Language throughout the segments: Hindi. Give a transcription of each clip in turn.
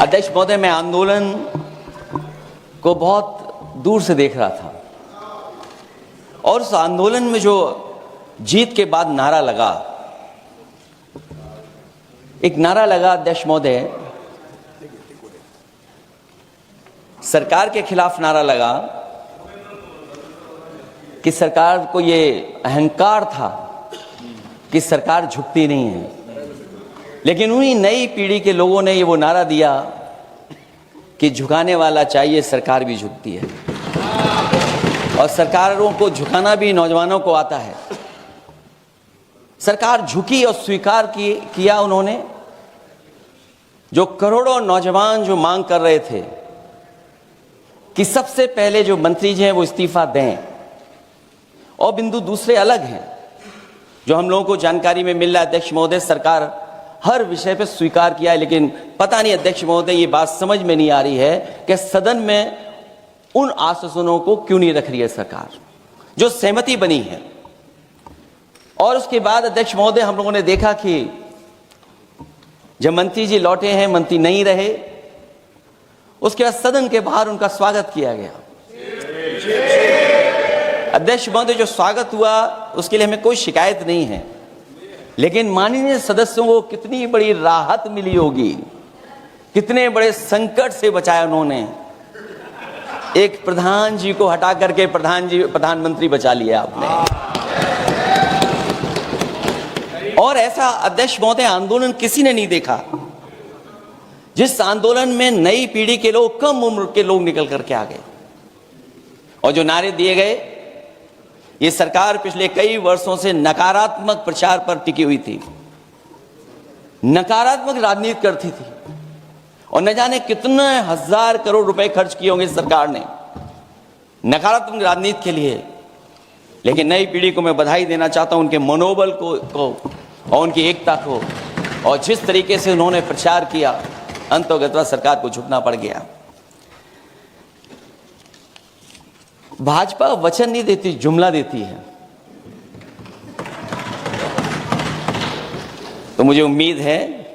अध्यक्ष महोदय, मैं आंदोलन को बहुत दूर से देख रहा था और उस आंदोलन में जो जीत के बाद नारा लगा, एक नारा लगा अध्यक्ष महोदय, सरकार के खिलाफ नारा लगा कि सरकार को ये अहंकार था कि सरकार झुकती नहीं है, लेकिन उन्हीं नई पीढ़ी के लोगों ने ये वो नारा दिया कि झुकाने वाला चाहिए, सरकार भी झुकती है और सरकारों को झुकाना भी नौजवानों को आता है। सरकार झुकी और स्वीकार किया उन्होंने। जो करोड़ों नौजवान जो मांग कर रहे थे कि सबसे पहले जो मंत्री जी हैं वो इस्तीफा दें, और बिंदु दूसरे अलग हैं जो हम लोगों को जानकारी में मिल रहा है। अध्यक्ष महोदय, सरकार हर विषय पर स्वीकार किया है, लेकिन पता नहीं अध्यक्ष महोदय ये बात समझ में नहीं आ रही है कि सदन में उन आश्वासनों को क्यों नहीं रख रही है सरकार, जो सहमति बनी है। और उसके बाद अध्यक्ष महोदय, हम लोगों ने देखा कि जब मंत्री जी लौटे हैं, मंत्री नहीं रहे, उसके बाद सदन के बाहर उनका स्वागत किया गया। अध्यक्ष महोदय, जो स्वागत हुआ उसके लिए हमें कोई शिकायत नहीं है, लेकिन माननीय सदस्यों को कितनी बड़ी राहत मिली होगी, कितने बड़े संकट से बचाया उन्होंने। एक प्रधान जी को हटा करके प्रधानमंत्री बचा लिया आपने। और ऐसा अध्यक्ष महोदय आंदोलन किसी ने नहीं देखा, जिस आंदोलन में नई पीढ़ी के लोग, कम उम्र के लोग निकल करके आ गए और जो नारे दिए गए। ये सरकार पिछले कई वर्षों से नकारात्मक प्रचार पर टिकी हुई थी, नकारात्मक राजनीति करती थी और न जाने कितने हजार करोड़ रुपए खर्च किए होंगे सरकार ने नकारात्मक राजनीति के लिए। लेकिन नई पीढ़ी को मैं बधाई देना चाहता हूं, उनके मनोबल को और उनकी एकता को, और जिस तरीके से उन्होंने प्रचार किया, अंततः सरकार को झुकना पड़ गया। भाजपा वचन नहीं देती, जुमला देती है। तो मुझे उम्मीद है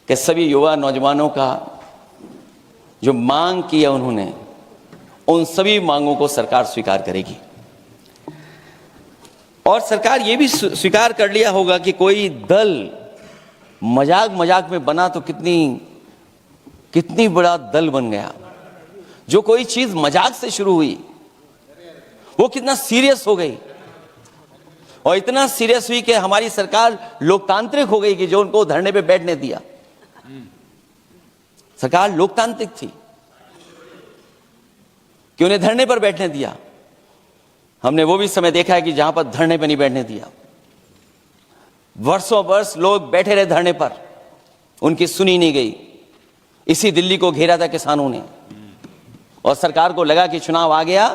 कि सभी युवा नौजवानों का जो मांग किया उन्होंने, उन सभी मांगों को सरकार स्वीकार करेगी। और सरकार ये भी स्वीकार कर लिया होगा कि कोई दल मजाक में बना तो कितनी बड़ा दल बन गया। जो कोई चीज मजाक से शुरू हुई वो कितना सीरियस हो गई, और इतना सीरियस हुई कि हमारी सरकार लोकतांत्रिक हो गई कि जो उनको धरने पे बैठने दिया। सरकार लोकतांत्रिक थी कि उन्हें धरने पर बैठने दिया। हमने वो भी समय देखा है कि जहां पर धरने पर नहीं बैठने दिया, वर्षों वर्ष लोग बैठे रहे धरने पर, उनकी सुनी नहीं गई। इसी दिल्ली को घेरा था किसानों ने, और सरकार को लगा कि चुनाव आ गया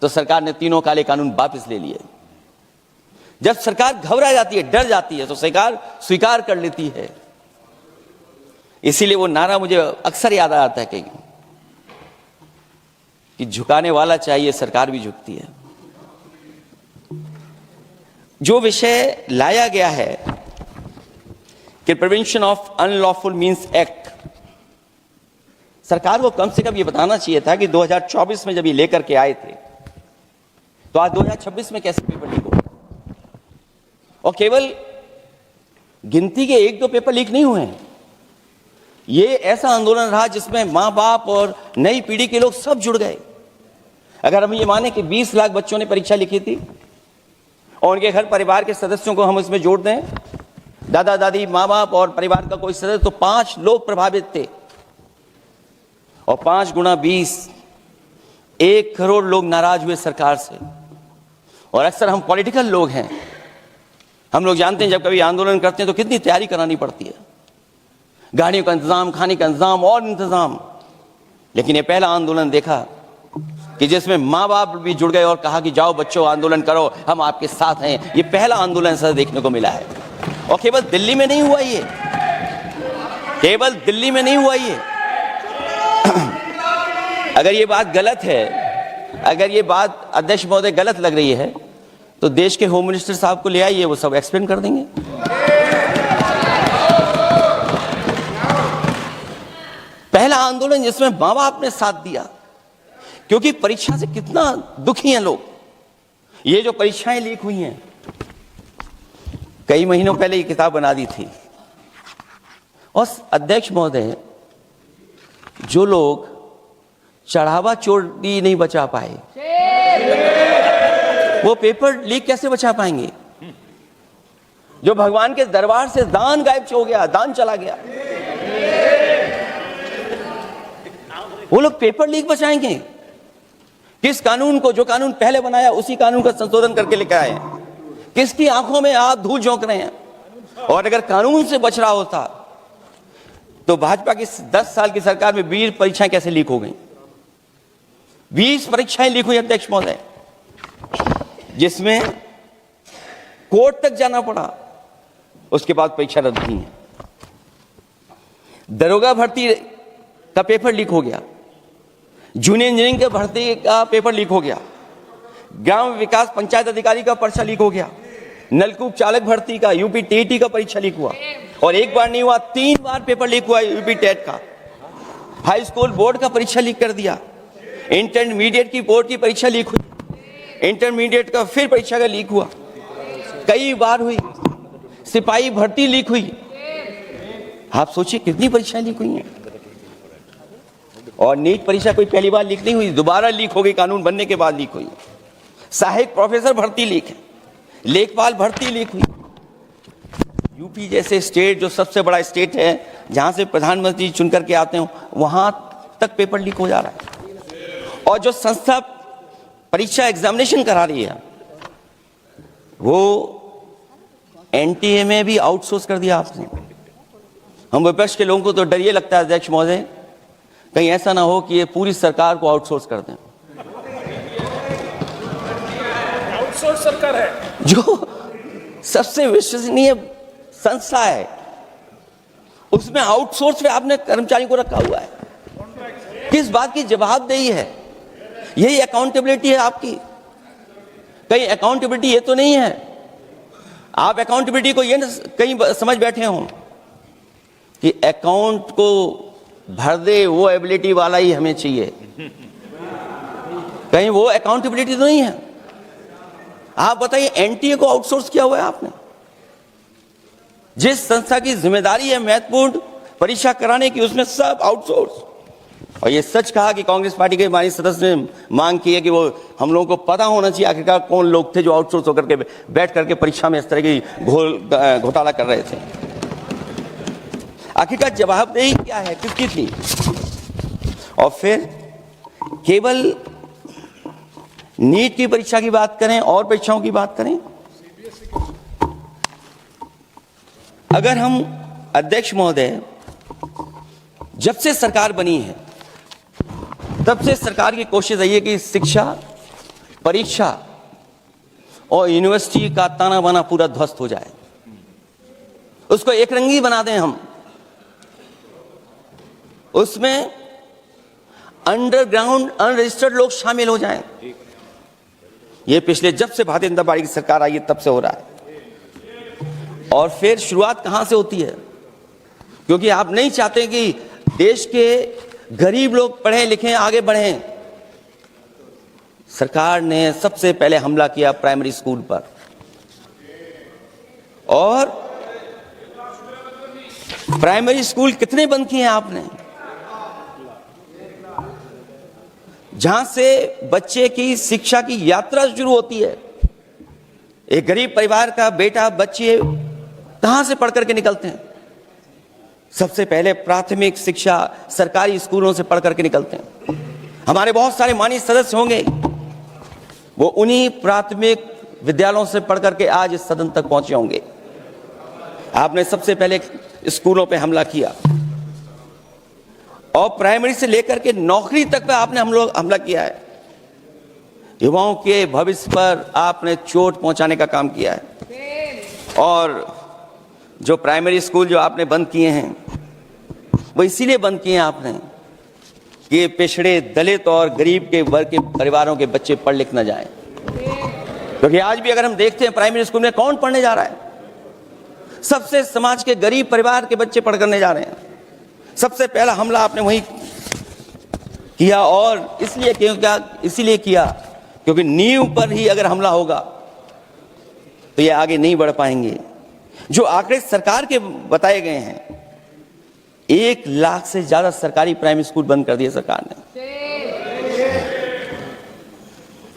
तो सरकार ने तीनों काले कानून वापस ले लिए। जब सरकार घबरा जाती है, डर जाती है, तो सरकार स्वीकार कर लेती है। इसीलिए वो नारा मुझे अक्सर याद आता है कि झुकाने वाला चाहिए, सरकार भी झुकती है। जो विषय लाया गया है कि prevention of unlawful means act, सरकार को कम से कम ये बताना चाहिए था कि 2024 में जब ये लेकर के आए थे तो आज 2026 में कैसे पेपर लीक हो। और केवल गिनती के 1-2 पेपर लीक नहीं हुए हैं, ये ऐसा आंदोलन रहा जिसमें मां बाप और नई पीढ़ी के लोग सब जुड़ गए। अगर हम ये माने कि 20 लाख बच्चों ने परीक्षा लिखी थी और उनके घर परिवार के सदस्यों को हम इसमें जोड़ दें, दादा दादी, माँ बाप और परिवार का कोई सदस्य, तो 5 लोग प्रभावित थे। और 5 गुणा 20, 1 करोड़ लोग नाराज हुए सरकार से। और अक्सर हम पॉलिटिकल लोग हैं, हम लोग जानते हैं जब कभी आंदोलन करते हैं तो कितनी तैयारी करानी पड़ती है, गाड़ियों का इंतजाम, खाने का इंतजाम और इंतजाम। लेकिन ये पहला आंदोलन देखा कि जिसमें माँ बाप भी जुड़ गए और कहा कि जाओ बच्चों आंदोलन करो, हम आपके साथ हैं। ये पहला आंदोलन ऐसा देखने को मिला है। और केवल दिल्ली में नहीं हुआ ये, केवल दिल्ली में नहीं हुआ ये। अगर ये बात गलत है, अगर ये बात अध्यक्ष महोदय गलत लग रही है, तो देश के होम मिनिस्टर साहब को ले आइए, वो सब एक्सप्लेन कर देंगे। आंदोलन जिसमें माँ बाप ने साथ दिया, क्योंकि परीक्षा से कितना दुखी हैं लोग। ये जो परीक्षाएं लीक हुई हैं, कई महीनों पहले ये किताब बना दी थी, और अध्यक्ष महोदय, जो लोग चढ़ावा चोरी नहीं बचा पाए, वो पेपर लीक कैसे बचा पाएंगे? जो भगवान के दरबार से दान गायब हो गया, दान चला गया, वो लोग पेपर लीक बचाएंगे? किस कानून को, जो कानून पहले बनाया उसी कानून का संशोधन करके लेकर आए? किसकी आंखों में आप धूल झोंक रहे हैं? और अगर कानून से बच रहा होता तो भाजपा की 10 साल की सरकार में 20 परीक्षाएं कैसे लीक हो गई? 20 परीक्षाएं लीक हुई अध्यक्ष महोदय, जिसमें कोर्ट तक जाना पड़ा, उसके बाद परीक्षा रद्द हुई है। दरोगा भर्ती का पेपर लीक हो गया, जूनियर इंजीनियरिंग के भर्ती का पेपर लीक हो गया, ग्राम विकास पंचायत अधिकारी का पर्चा लीक हो गया, नलकूप चालक भर्ती का, यूपी टीईटी का परीक्षा लीक हुआ, और एक बार नहीं हुआ 3 बार पेपर लीक हुआ यूपी टेट का। हाई स्कूल बोर्ड का परीक्षा लीक कर दिया, इंटरमीडिएट की बोर्ड की परीक्षा लीक हुई, इंटरमीडिएट का फिर परीक्षा का लीक हुआ, कई बार हुई, सिपाही भर्ती लीक हुई। आप सोचिए कितनी परीक्षाएं लीक हुई हैं। और नीट परीक्षा कोई पहली बार लीक नहीं हुई, दोबारा लीक हो गई, कानून बनने के बाद लीक हुई। सहायक प्रोफेसर भर्ती लीक है, लेखपाल भर्ती लीक हुई। यूपी जैसे स्टेट, जो सबसे बड़ा स्टेट है, जहां से प्रधानमंत्री चुनकर के आते हो, वहां तक पेपर लीक हो जा रहा है। और जो संस्था परीक्षा एग्जामिनेशन करा रही है, वो एनटीए में भी आउटसोर्स कर दिया आपने। हम विपक्ष के लोगों को तो डर ये लगता है अध्यक्ष महोदय, कहीं ऐसा ना हो कि ये पूरी सरकार को आउटसोर्स कर दें। आउटसोर्स सरकार है, जो सबसे विश्वसनीय संस्था है, उसमें आउटसोर्स पे आपने कर्मचारी को रखा हुआ है। किस बात की जवाबदेही है? यही अकाउंटेबिलिटी है आपकी? कहीं अकाउंटेबिलिटी ये तो नहीं है, आप अकाउंटेबिलिटी को ये न कहीं समझ बैठे हो कि अकाउंट को भर दे वो एबिलिटी वाला ही हमें चाहिए? कहीं वो अकाउंटेबिलिटी तो नहीं है। आप बताइए, एनटीए को आउटसोर्स किया हुआ है आपने। जिस संस्था की जिम्मेदारी है महत्वपूर्ण परीक्षा कराने की, उसमें सब आउटसोर्स। और ये सच कहा कि कांग्रेस पार्टी के माननीय सदस्य ने मांग की है कि वो हम लोगों को पता होना चाहिए आखिरकार कौन लोग थे जो आउटसोर्स होकर के बैठ करके परीक्षा में इस तरह की घोटाला कर रहे थे। आखिरकार जवाबदेही क्या है, किसकी थी? और फिर केवल नीट की परीक्षा की बात करें और परीक्षाओं की बात करें, अगर हम अध्यक्ष महोदय, जब से सरकार बनी है तब से सरकार की कोशिश रही है कि शिक्षा, परीक्षा और यूनिवर्सिटी का ताना बाना पूरा ध्वस्त हो जाए, उसको एक रंगी बना दें हम, उसमें अंडरग्राउंड अनरजिस्टर्ड लोग शामिल हो जाएं। ये पिछले जब से भारतीय जनता पार्टी की सरकार आई है तब से हो रहा है। और फिर शुरुआत कहां से होती है? क्योंकि आप नहीं चाहते कि देश के गरीब लोग पढ़ें लिखें, आगे बढ़ें। सरकार ने सबसे पहले हमला किया प्राइमरी स्कूल पर, और प्राइमरी स्कूल कितने बंद किए हैं आपने? जहां से बच्चे की शिक्षा की यात्रा शुरू होती है। एक गरीब परिवार का बेटा, बच्चे कहां से पढ़ करके निकलते हैं? सबसे पहले प्राथमिक शिक्षा सरकारी स्कूलों से पढ़ करके निकलते हैं। हमारे बहुत सारे माननीय सदस्य होंगे, वो उन्हीं प्राथमिक विद्यालयों से पढ़ करके आज इस सदन तक पहुंचे होंगे। आपने सबसे पहले स्कूलों पे हमला किया, और प्राइमरी से लेकर के नौकरी तक पे आपने हमला किया है। युवाओं के भविष्य पर आपने चोट पहुंचाने का काम किया है। और जो प्राइमरी स्कूल जो आपने बंद किए हैं, वो इसीलिए बंद किए हैं आपने कि पिछड़े, दलित और गरीब के वर्ग के परिवारों के बच्चे पढ़ लिख न जाएं। क्योंकि आज भी अगर हम देखते हैं प्राइमरी स्कूल में कौन पढ़ने जा रहा है? सबसे समाज के गरीब परिवार के बच्चे पढ़ करने जा रहे हैं। सबसे पहला हमला आपने वही किया, और इसलिए क्यों क्या, इसीलिए किया क्योंकि नींव पर ही अगर हमला होगा तो ये आगे नहीं बढ़ पाएंगे। जो आंकड़े सरकार के बताए गए हैं, 1 लाख से ज्यादा सरकारी प्राइमरी स्कूल बंद कर दिए सरकार ने।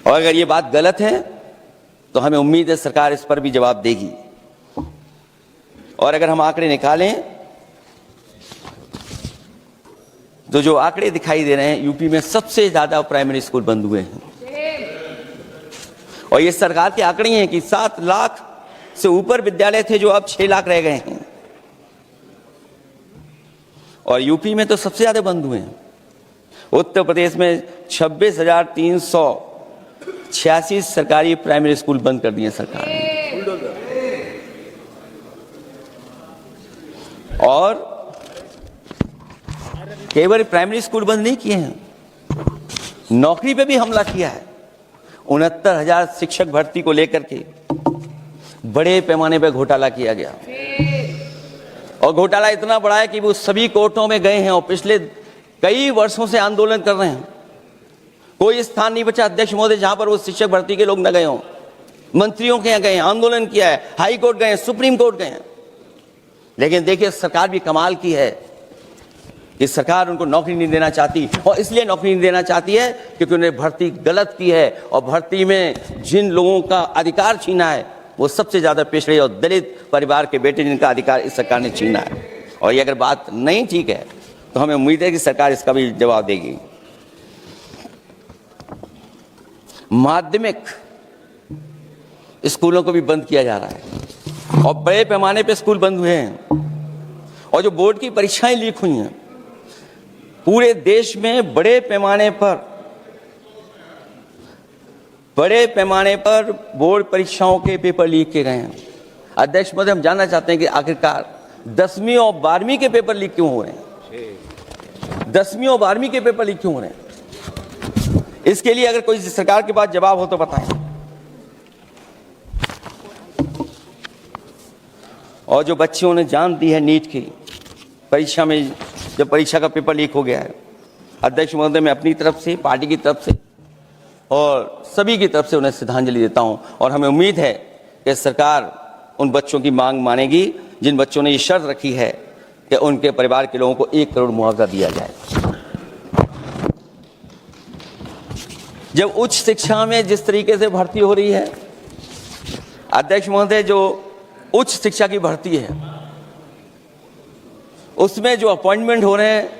और अगर ये बात गलत है तो हमें उम्मीद है सरकार इस पर भी जवाब देगी। और अगर हम आंकड़े निकालें तो जो आंकड़े दिखाई दे रहे हैं, यूपी में सबसे ज्यादा प्राइमरी स्कूल बंद हुए हैं। और ये सरकार के आंकड़े हैं कि 7 लाख से ऊपर विद्यालय थे जो अब 6 लाख रह गए हैं। और यूपी में तो सबसे ज्यादा बंद हुए हैं। उत्तर प्रदेश में 26,386 सरकारी प्राइमरी स्कूल बंद कर दिए सरकार ने। और केवल प्राइमरी स्कूल बंद नहीं किए हैं, नौकरी पे भी हमला किया है। 69,000 शिक्षक भर्ती को लेकर के बड़े पैमाने पर घोटाला किया गया। और घोटाला इतना बड़ा है कि वो सभी कोर्टों में गए हैं और पिछले कई वर्षों से आंदोलन कर रहे हैं। कोई स्थान नहीं बचा अध्यक्ष महोदय जहां पर वो शिक्षक भर्ती के लोग न गए हों। मंत्रियों के यहाँ गए, आंदोलन किया है, हाई कोर्ट गए, सुप्रीम कोर्ट गए। लेकिन देखिए सरकार भी कमाल की है कि सरकार उनको नौकरी नहीं देना चाहती। और इसलिए नौकरी नहीं देना चाहती है क्योंकि उन्हें भर्ती गलत की है। और भर्ती में जिन लोगों का अधिकार छीना है वो सबसे ज्यादा पिछड़े और दलित परिवार के बेटे, जिनका अधिकार इस सरकार ने छीना है। और ये अगर बात नहीं ठीक है तो हमें उम्मीद है कि सरकार इसका भी जवाब देगी। माध्यमिक स्कूलों को भी बंद किया जा रहा है और बड़े पैमाने पे स्कूल बंद हुए हैं। और जो बोर्ड की परीक्षाएं लीक हुई हैं, पूरे देश में बड़े पैमाने पर बोर्ड परीक्षाओं के पेपर लीक किए गए हैं। अध्यक्ष महोदय, हम जानना चाहते हैं कि आखिरकार 10वीं और 12वीं के पेपर लीक क्यों हो रहे हैं? 10वीं और 12वीं के पेपर लीक क्यों हो रहे हैं? इसके लिए अगर कोई सरकार के पास जवाब हो तो बताएं। और जो बच्चों ने जान दी है नीट की परीक्षा में, जब परीक्षा का पेपर लीक हो गया है, अध्यक्ष महोदय, मैं अपनी तरफ से, पार्टी की तरफ से और सभी की तरफ से उन्हें श्रद्धांजलि देता हूं। और हमें उम्मीद है कि सरकार उन बच्चों की मांग मानेगी जिन बच्चों ने ये शर्त रखी है कि उनके परिवार के लोगों को 1 करोड़ मुआवजा दिया जाए। जब उच्च शिक्षा में जिस तरीके से भर्ती हो रही है अध्यक्ष महोदय, जो उच्च शिक्षा की भर्ती है उसमें जो अपॉइंटमेंट हो रहे हैं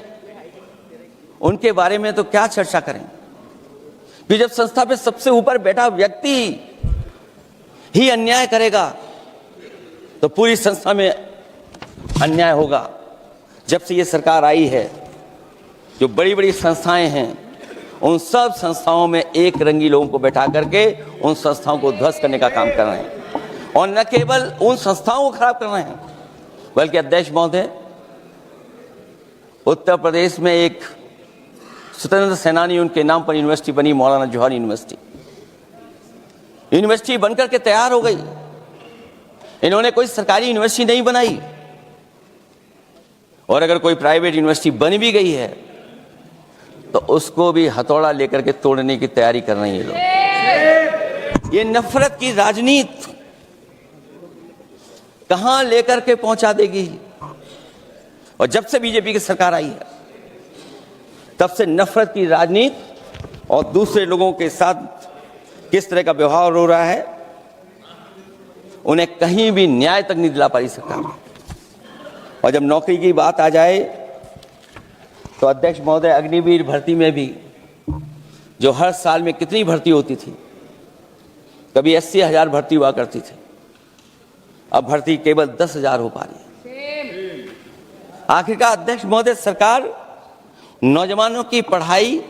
उनके बारे में तो क्या चर्चा करें। कि जब संस्था पे सबसे ऊपर बैठा व्यक्ति ही अन्याय करेगा तो पूरी संस्था में अन्याय होगा। जब से ये सरकार आई है, जो बड़ी बड़ी संस्थाएं हैं उन सब संस्थाओं में एक रंगी लोगों को बैठा करके उन संस्थाओं को ध्वस्त करने का काम कर रहे हैं। और न केवल उन संस्थाओं को खराब कर रहे हैं, बल्कि अध्यक्ष महोदय, उत्तर प्रदेश में एक स्वतंत्र सेनानी, उनके नाम पर यूनिवर्सिटी बनी, मौलाना जौहर यूनिवर्सिटी बनकर के तैयार हो गई। इन्होंने कोई सरकारी यूनिवर्सिटी नहीं बनाई। और अगर कोई प्राइवेट यूनिवर्सिटी बन भी गई है तो उसको भी हथौड़ा लेकर के तोड़ने की तैयारी कर रहे हैं ये लोग। ये नफरत की राजनीति कहां लेकर के पहुंचा देगी। और जब से बीजेपी की सरकार आई है तब से नफरत की राजनीति और दूसरे लोगों के साथ किस तरह का व्यवहार हो रहा है, उन्हें कहीं भी न्याय तक नहीं दिला पाई सरकार। और जब नौकरी की बात आ जाए तो अध्यक्ष महोदय, अग्निवीर भर्ती में भी जो हर साल में कितनी भर्ती होती थी, कभी 80,000 भर्ती हुआ करती थी, अब भर्ती केवल 10,000 हो पा रही है। आखिरकार अध्यक्ष महोदय, सरकार नौजवानों की पढ़ाई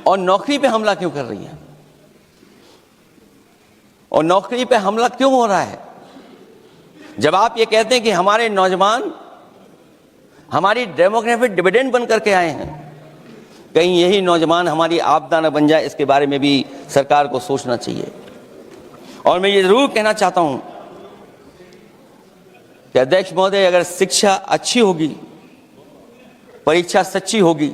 और नौकरी पे हमला क्यों कर रही है? और नौकरी पे हमला क्यों हो रहा है? जब आप ये कहते हैं कि हमारे नौजवान हमारी डेमोग्राफिक डिविडेंड बन करके आए हैं, कहीं यही नौजवान हमारी आपदा न बन जाए, इसके बारे में भी सरकार को सोचना चाहिए। और मैं ये जरूर कहना चाहता हूं कि अध्यक्ष महोदय, अगर शिक्षा अच्छी होगी, परीक्षा सच्ची होगी,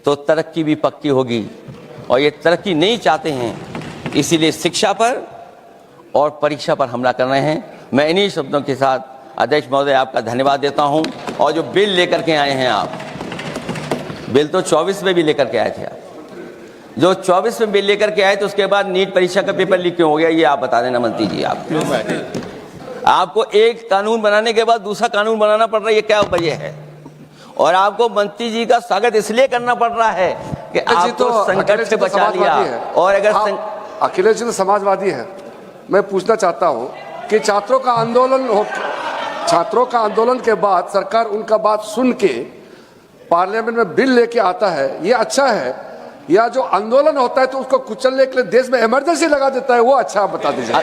तो तरक्की भी पक्की होगी, और ये तरक्की नहीं चाहते हैं, इसीलिए शिक्षा पर और परीक्षा पर हमला कर रहे हैं। मैं इन्हीं शब्दों के साथ अध्यक्ष महोदय आपका धन्यवाद देता हूं। और जो बिल लेकर के आए हैं आप, बिल तो 24 में भी लेकर के आए थे आप, जो 24 में बिल लेकर के आए तो उसके बाद नीट परीक्षा का पेपर लीक क्यों हो गया, ये आप बता देना मंत्री जी। आपको एक कानून बनाने के बाद दूसरा कानून बनाना पड़ रहा है, ये क्या वजह है? और आपको मंत्री जी का स्वागत इसलिए करना पड़ रहा है कि आपको संकट से बचा लिया। और अगर अखिलेश जी तो समाजवादी है। मैं पूछना चाहता हूं कि छात्रों का आंदोलन के बाद सरकार उनका बात सुन के पार्लियामेंट में बिल लेके आता है, ये अच्छा है, या जो आंदोलन होता है तो उसको कुचलने के लिए देश में इमरजेंसी लगा देता है, वो अच्छा? आप बता दीजिए।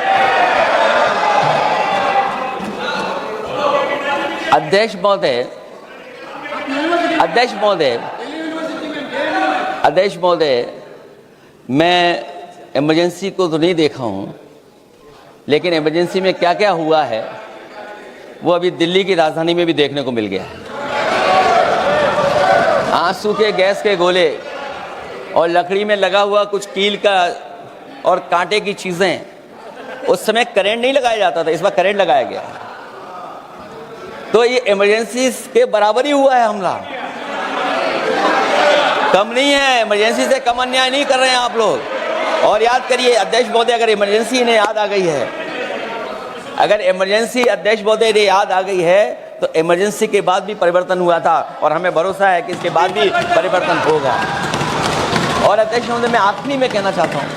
अध्यक्ष महोदय, मैं इमरजेंसी को तो नहीं देखा हूं, लेकिन इमरजेंसी में क्या क्या हुआ है वो अभी दिल्ली की राजधानी में भी देखने को मिल गया है। आंसू के गैस के गोले और लकड़ी में लगा हुआ कुछ कील का और कांटे की चीजें, उस समय करंट नहीं लगाया जाता था, इस बार करंट लगाया गया। तो ये इमरजेंसी के बराबर ही हुआ है हमला, कम नहीं है। इमरजेंसी से कम अन्याय नहीं कर रहे हैं आप लोग। और याद करिए अध्यक्ष महोदय, अगर इमरजेंसी इन्हें याद आ गई है, अगर इमरजेंसी अध्यक्ष महोदय ने याद आ गई है, तो इमरजेंसी के बाद भी परिवर्तन हुआ था, और हमें भरोसा है कि इसके बाद भी परिवर्तन होगा। और अध्यक्ष महोदय, मैं आखिरी में कहना चाहता हूं